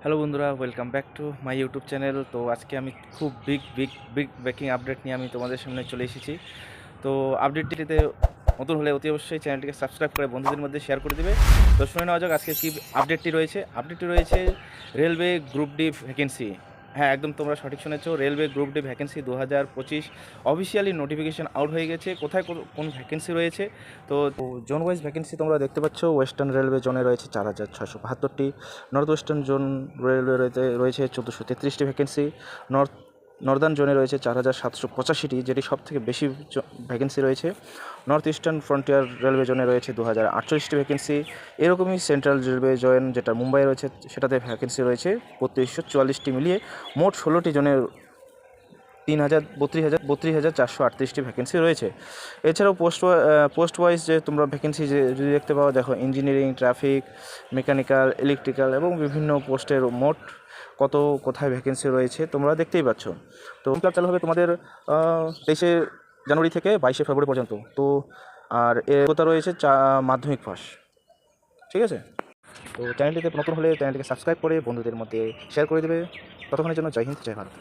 Hello বন্ধুরা, welcome back to my YouTube channel. তো আজকে আমি খুব বিগ ব্রেকিং আপডেট নিয়ে আমি তোমাদের সামনে চলে এসেছি। তো আপডেটটিতে নতুন হলে অতি অবশ্যই চ্যানেলটিকে সাবস্ক্রাইব করে বন্ধুদের মধ্যে শেয়ার করে দেবে। তো শুনে নেওয়া যাক আজকে কী আপডেটটি রয়েছে রেলওয়ে গ্রুপ ডি ভ্যাকেন্সি। হ্যাঁ, একদম তোমরা সঠিক শুনেছো, railway group D vacancy 2025 officially notification out হয়ে গেছে। কোথায় কোন ভ্যাকেন্সি রয়েছে? তো জোন ওয়াইজ ভ্যাকেন্সি তোমরা দেখতে পাচ্ছ। ওয়েস্টার্ন রেলওয়ে জোনে রয়েছে 4672টি, নর্থ ওয়েস্টার্ন জোন রেলওয়ে রয়েছে 1433টি ভ্যাকেন্সি, নর্দার্ন জোনে রয়েছে 4785টি, যেটি সব থেকে বেশি ভ্যাকেন্সি রয়েছে। নর্থ ইস্টার্ন ফ্রন্টিয়ার রেলওয়ে জোনে রয়েছে 2048টি ভ্যাকেন্সি। এরকমই সেন্ট্রাল রেলওয়ে জোন, যেটা মুম্বাই রয়েছে, সেটাতে ভ্যাকেন্সি রয়েছে 3244টি, মিলিয়ে মোট 16টি জোনে 32,438টি ভ্যাকেন্সি রয়েছে। এছাড়াও পোস্ট ওয়াইজ যে তোমরা ভ্যাকেন্সি যে যদি দেখতে পাও, দেখো ইঞ্জিনিয়ারিং, ট্রাফিক, মেকানিক্যাল, ইলেকট্রিক্যাল এবং বিভিন্ন পোস্টের মোট কোথায় ভ্যাকেন্সি রয়েছে তোমরা দেখতেই পাচ্ছ। তো ক্লাস চালু হবে তোমাদের 23শে জানুয়ারি থেকে 22শে ফেব্রুয়ারি পর্যন্ত। তো আর কথা রয়েছে মাধ্যমিক পাস। ঠিক আছে? তো চ্যানেলটিতে নতুন হলে চ্যানেলটিকে সাবস্ক্রাইব করে বন্ধুদের মধ্যে শেয়ার করে দেবে। ততক্ষণের জন্য জয় হিন্দ, জয় ভারত।